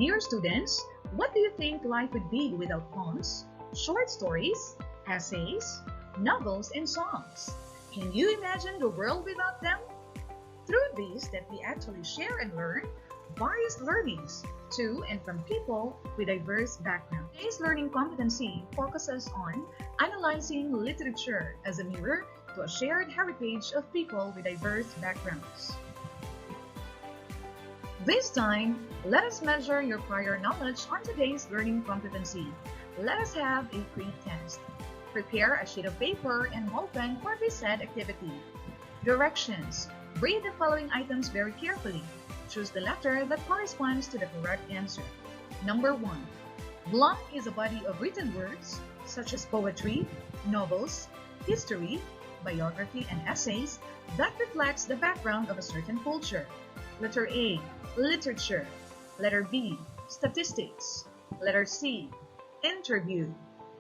Dear students, what do you think life would be without poems, short stories, essays, novels, and songs? Can you imagine the world without them? Through these that we actually share and learn various learnings to and from people with diverse backgrounds. Today's learning competency focuses on analyzing literature as a mirror to a shared heritage of people with diverse backgrounds. This time, let us measure your prior knowledge on today's learning competency. Let us have a pre-test. Prepare a sheet of paper and ballpen for this said activity. Directions. Read the following items very carefully. Choose the letter that corresponds to the correct answer. Number 1. Blank is a body of written words such as poetry, novels, history, biography, and essays that reflects the background of a certain culture. Letter A. Literature. Letter B. Statistics. Letter C. Interview.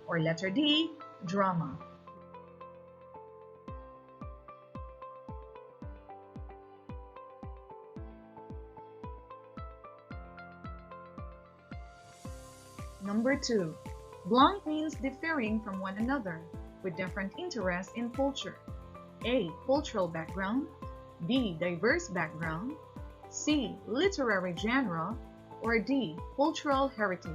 Or letter D. Drama. Number 2. Blank means differing from one another with different interests in culture. A. Cultural background. B. Diverse background. C. Literary genre. Or D. Cultural heritage.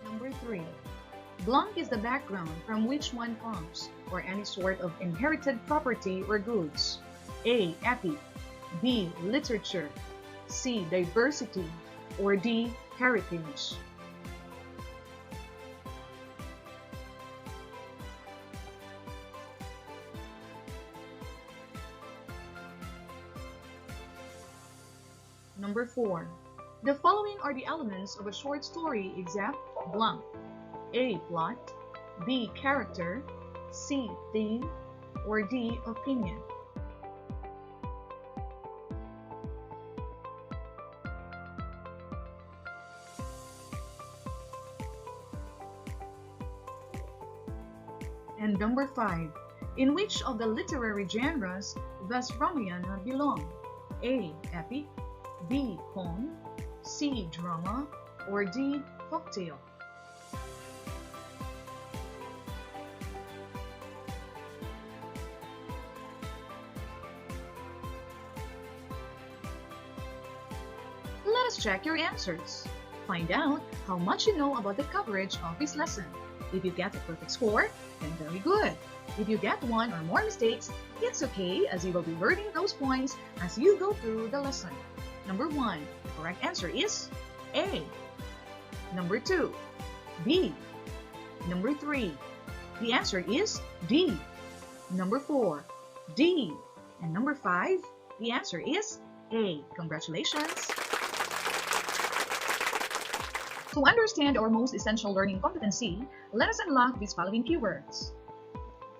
Number 3. Blank is the background from which one comes, or any sort of inherited property or goods. A. Epic. B. Literature. C. Diversity. Or D. Heritage. Number 4. The following are the elements of a short story except blank. A. Plot. B. Character. C. Theme. Or D. Opinion. And number 5. In which of the literary genres does Ramayana belong? A. Epic. B. Poem. C. Drama. Or D. Folktale. Let us check your answers. Find out how much you know about the coverage of this lesson. If you get a perfect score, then very good. If you get one or more mistakes, it's okay, as you will be learning those points as you go through the lesson. Number 1, the correct answer is A. Number 2, B. Number 3, the answer is D. Number 4, D. And number 5, the answer is A. Congratulations! To understand our most essential learning competency, let us unlock these following keywords.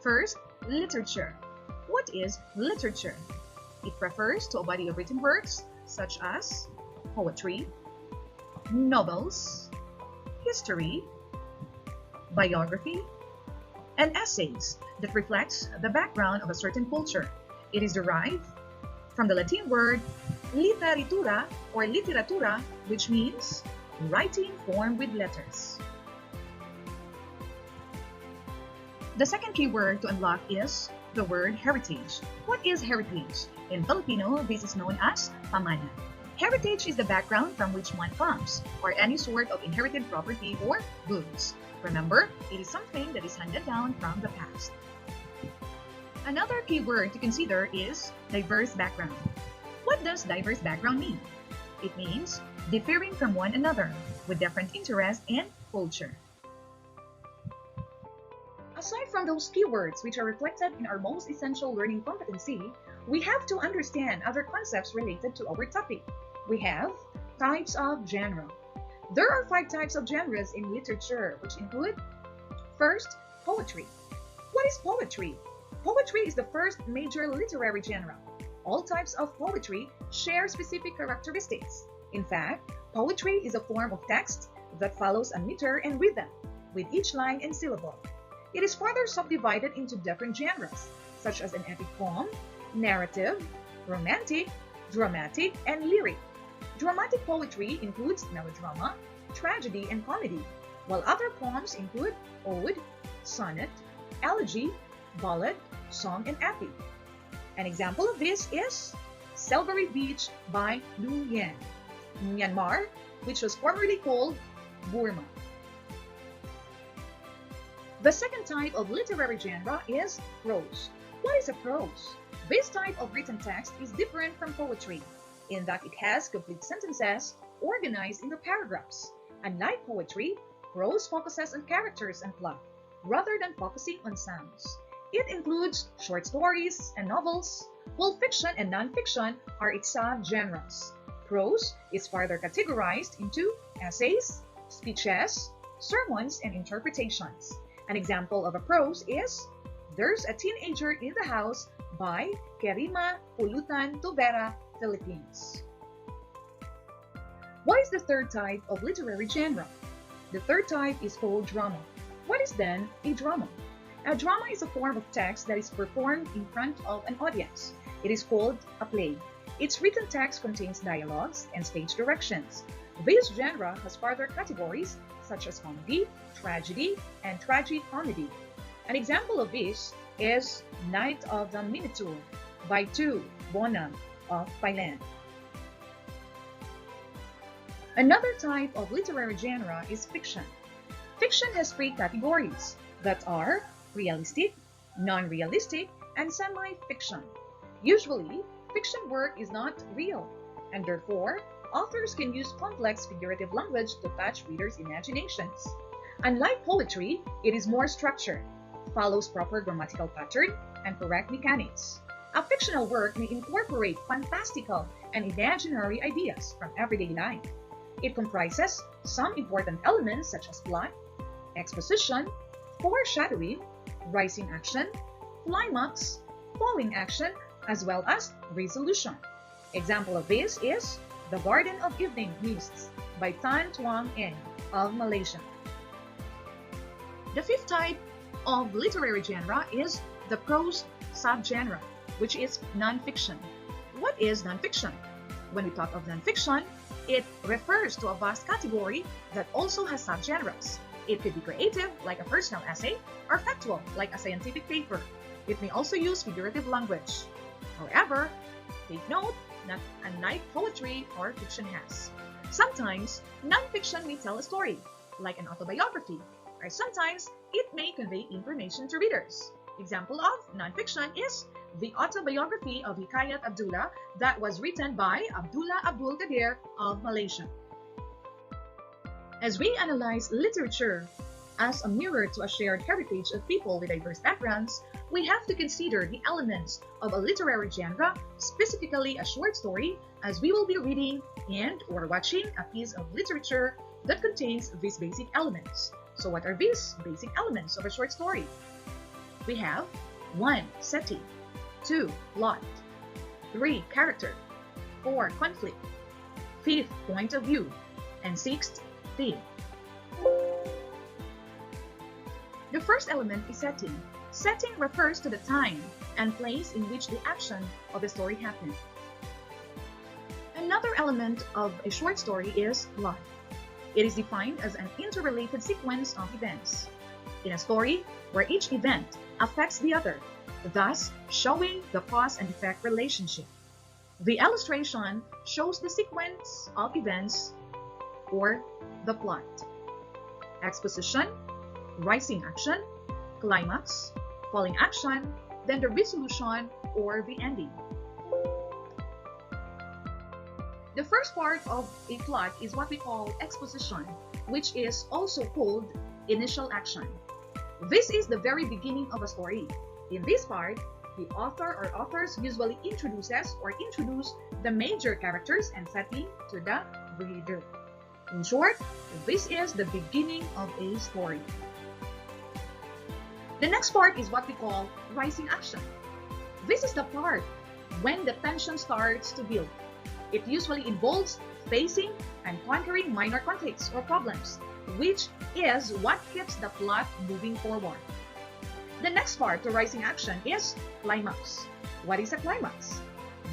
First, literature. What is literature? It refers to a body of written works such as poetry, novels, history, biography, and essays that reflects the background of a certain culture. It is derived from the Latin word literatura or literatura, which means writing formed with letters. The second keyword to unlock is the word heritage. What is heritage? In Filipino, this is known as pamana. Heritage is the background from which one comes, or any sort of inherited property or goods. Remember, it is something that is handed down from the past. Another keyword to consider is diverse background. What does diverse background mean? It means differing from one another with different interests and culture. Aside from those keywords which are reflected in our most essential learning competency, we have to understand other concepts related to our topic. We have types of genre. There are 5 types of genres in literature, which include: first, poetry. What is poetry? Poetry is the first major literary genre. All types of poetry share specific characteristics. In fact, poetry is a form of text that follows a meter and rhythm. with each line and syllable. It is further subdivided into different genres, such as an epic poem, narrative, romantic, dramatic, and lyric. Dramatic poetry includes melodrama, tragedy, and comedy, while other poems include ode, sonnet, elegy, ballad, song, and epic. An example of this is Silvery Beach by Lu Yen, Myanmar, which was formerly called Burma. The second type of literary genre is prose. What is a prose? This type of written text is different from poetry in that it has complete sentences organized into paragraphs. Unlike poetry, prose focuses on characters and plot, rather than focusing on sounds. It includes short stories and novels, while fiction and nonfiction are its subgenres. Prose is further categorized into essays, speeches, sermons, and interpretations. An example of a prose is There's a Teenager in the House by Kerima Pulutan Tobera, Philippines. What is the third type of literary genre? The third type is called drama. What is then a drama? A drama is a form of text that is performed in front of an audience. It is called a play. Its written text contains dialogues and stage directions. This genre has further categories such as comedy, tragedy, and tragicomedy. An example of this is Night of the Minotaur by Tu Bonam of Thailand. Another type of literary genre is fiction. Fiction has three categories that are realistic, non-realistic, and semi-fiction. Usually, fiction work is not real, and therefore, authors can use complex figurative language to touch readers' imaginations. Unlike poetry, it is more structured, follows proper grammatical pattern, and correct mechanics. A fictional work may incorporate fantastical and imaginary ideas from everyday life. It comprises some important elements such as plot, exposition, foreshadowing, rising action, climax, falling action, as well as resolution. Example of this is The Garden of Evening Mists by Tan Tuang Eng of Malaysia. The fifth type of literary genre is the prose subgenre, which is nonfiction. What is nonfiction? When we talk of nonfiction, it refers to a vast category that also has subgenres. It could be creative, like a personal essay, or factual, like a scientific paper. It may also use figurative language. However, take note that unlike poetry or fiction has. Sometimes, nonfiction may tell a story, like an autobiography, or sometimes it may convey information to readers. Example of nonfiction is the autobiography of Hikayat Abdullah that was written by Abdullah Abdul Qadir of Malaysia. As we analyze literature as a mirror to a shared heritage of people with diverse backgrounds, we have to consider the elements of a literary genre, specifically a short story, as we will be reading and or watching a piece of literature that contains these basic elements. So what are these basic elements of a short story? We have 1. Setting, 2. Plot, 3. Character, 4. Conflict, 5th. Point of view, and 6th. Theme. The first element is setting. Setting refers to the time and place in which the action of the story happened. Another element of a short story is plot. It is defined as an interrelated sequence of events in a story where each event affects the other, thus showing the cause and effect relationship. The illustration shows the sequence of events or the plot. Exposition, rising action, climax, falling action, then the resolution or the ending. The first part of a plot is what we call exposition, which is also called initial action. This is the very beginning of a story. In this part, the author or authors usually introduce the major characters and setting to the reader. In short, this is the beginning of a story. The next part is what we call rising action. This is the part when the tension starts to build. It usually involves facing and conquering minor conflicts or problems, which is what keeps the plot moving forward. The next part to rising action is climax. What is a climax?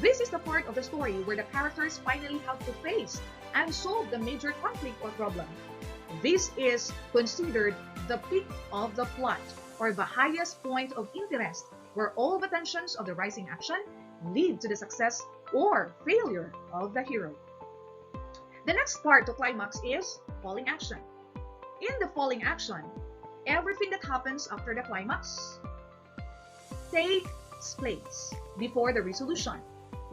This is the part of the story where the characters finally have to face and solve the major conflict or problem. This is considered the peak of the plot or the highest point of interest where all the tensions of the rising action lead to the success or failure of the hero. The next part to climax is falling action. In the falling action, everything that happens after the climax takes place before the resolution.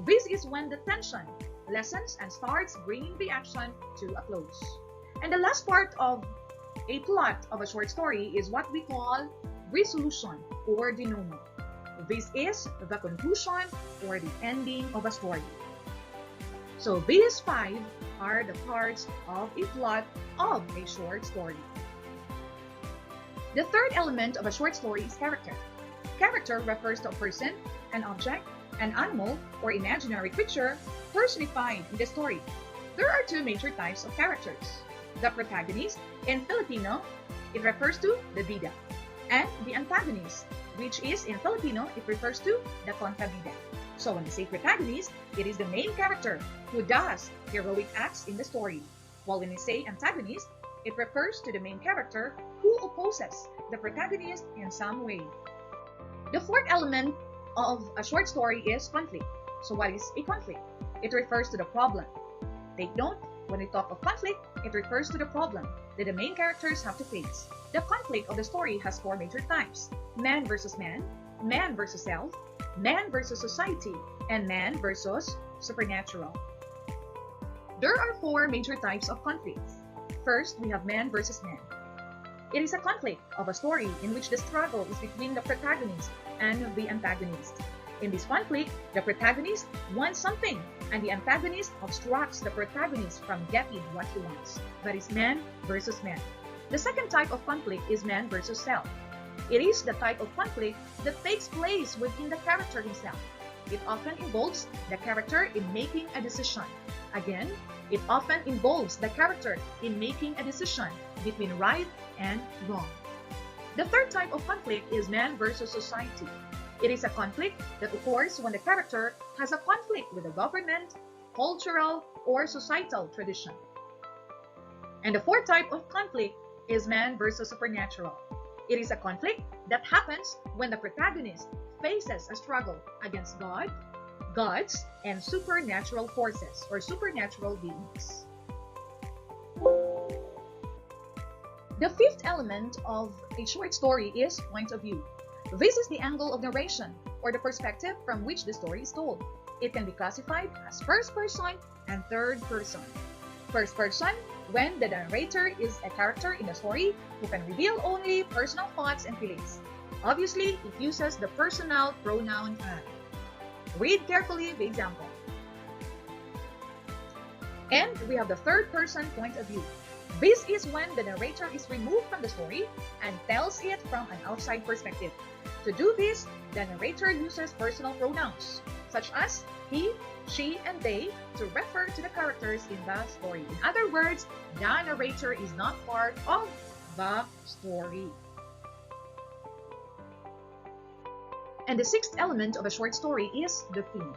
This is when the tension lessens and starts bringing the action to a close. And the last part of a plot of a short story is what we call resolution or denouement. This is the conclusion or the ending of a story. So these 5 are the parts of a plot of a short story. The third element of a short story is character. Character refers to a person, an object, an animal, or imaginary creature personified in the story. There are 2 major types of characters. The protagonist, in Filipino, it refers to the bida, and the antagonist, which is in Filipino, it refers to the kontrabida. So when we say protagonist, it is the main character who does heroic acts in the story. While when we say antagonist, it refers to the main character who opposes the protagonist in some way. The fourth element of a short story is conflict. So what is a conflict? It refers to the problem. Take note, when we talk of conflict, it refers to the problem that the main characters have to face. The conflict of the story has 4 major types: man versus self, man versus society, and man versus supernatural. There are 4 major types of conflicts. First, we have man versus man. It is a conflict of a story in which the struggle is between the protagonist and the antagonist. In this conflict, the protagonist wants something, and the antagonist obstructs the protagonist from getting what he wants. That is man versus man. The second type of conflict is man versus self. It is the type of conflict that takes place within the character himself. It often involves the character in making a decision. Again, it often involves the character in making a decision between right and wrong. The third type of conflict is man versus society. It is a conflict that occurs when the character has a conflict with the government, cultural, or societal tradition. And the fourth type of conflict is man versus supernatural. It is a conflict that happens when the protagonist faces a struggle against God, gods, and supernatural forces or supernatural beings. The fifth element of a short story is point of view. This is the angle of narration or the perspective from which the story is told. It can be classified as first person and third person. First person, when the narrator is a character in the story who can reveal only personal thoughts and feelings. Obviously, it uses the personal pronoun I. Read carefully the example. And we have the third person point of view. This is when the narrator is removed from the story and tells it from an outside perspective. To do this, the narrator uses personal pronouns, such as he, she, and they to refer to the characters in the story. In other words, the narrator is not part of the story. And the sixth element of a short story is the theme.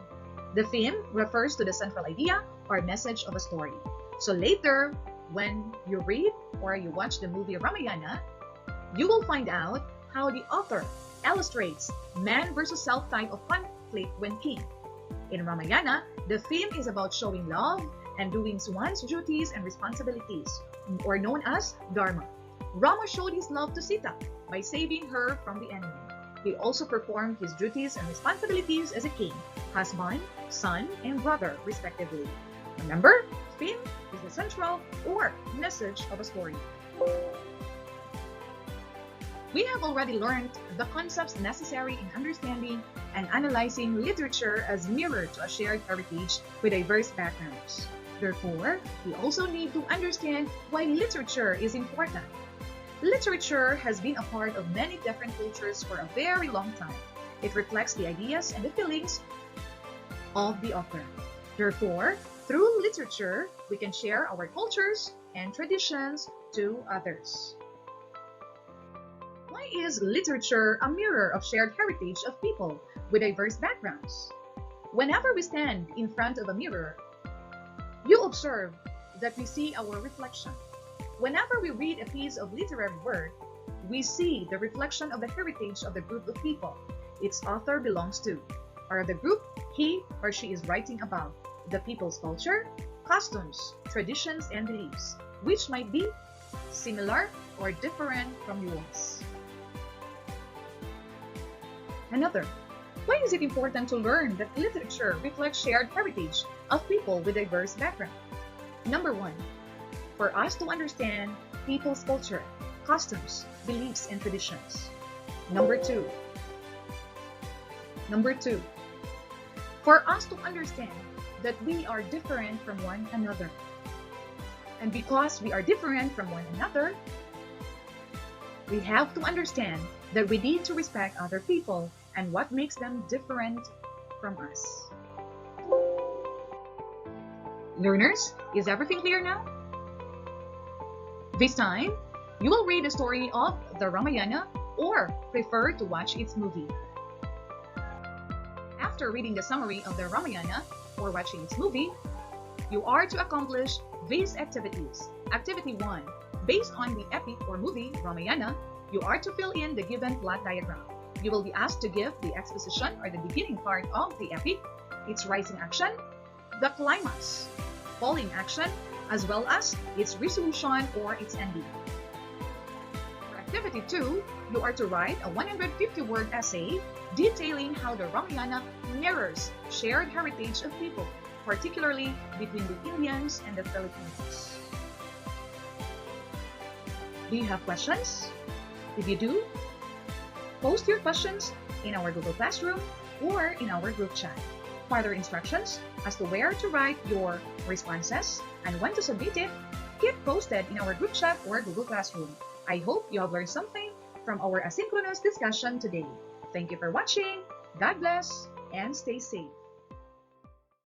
The theme refers to the central idea or message of a story. So later, when you read or you watch the movie Ramayana, you will find out how the author illustrates man versus self type of conflict when king. In Ramayana, the theme is about showing love and doing one's duties and responsibilities, or known as dharma. Rama showed his love to Sita by saving her from the enemy. He also performed his duties and responsibilities as a king, husband, son, and brother, respectively. Remember, theme is the central or message of a story. We have already learned the concepts necessary in understanding and analyzing literature as mirror to a shared heritage with diverse backgrounds. Therefore, we also need to understand why literature is important. Literature has been a part of many different cultures for a very long time. It reflects the ideas and the feelings of the author. Therefore, through literature, we can share our cultures and traditions to others. Why is literature a mirror of shared heritage of people with diverse backgrounds? Whenever we stand in front of a mirror, you observe that we see our reflection. Whenever we read a piece of literary work, we see the reflection of the heritage of the group of people its author belongs to, or the group he or she is writing about, the people's culture, customs, traditions, and beliefs, which might be similar or different from yours. Another, why is it important to learn that literature reflects shared heritage of people with diverse backgrounds? Number one, for us to understand people's culture, customs, beliefs, and traditions. Number two, for us to understand that we are different from one another. And because we are different from one another, we have to understand that we need to respect other people and what makes them different from us. Learners, is everything clear now? This time, you will read the story of the Ramayana or prefer to watch its movie. After reading the summary of the Ramayana or watching its movie, you are to accomplish these activities. Activity 1. Based on the epic or movie Ramayana, you are to fill in the given plot diagram. You will be asked to give the exposition or the beginning part of the epic, its rising action, the climax, falling action, as well as its resolution or its ending. For activity 2, you are to write a 150-word essay detailing how the Ramayana mirrors shared heritage of people, particularly between the Indians and the Filipinos. Do you have questions? If you do, post your questions in our Google Classroom or in our group chat. Further instructions as to where to write your responses and when to submit it get posted in our group chat or Google Classroom. I hope you have learned something from our asynchronous discussion today. Thank you for watching. God bless and stay safe.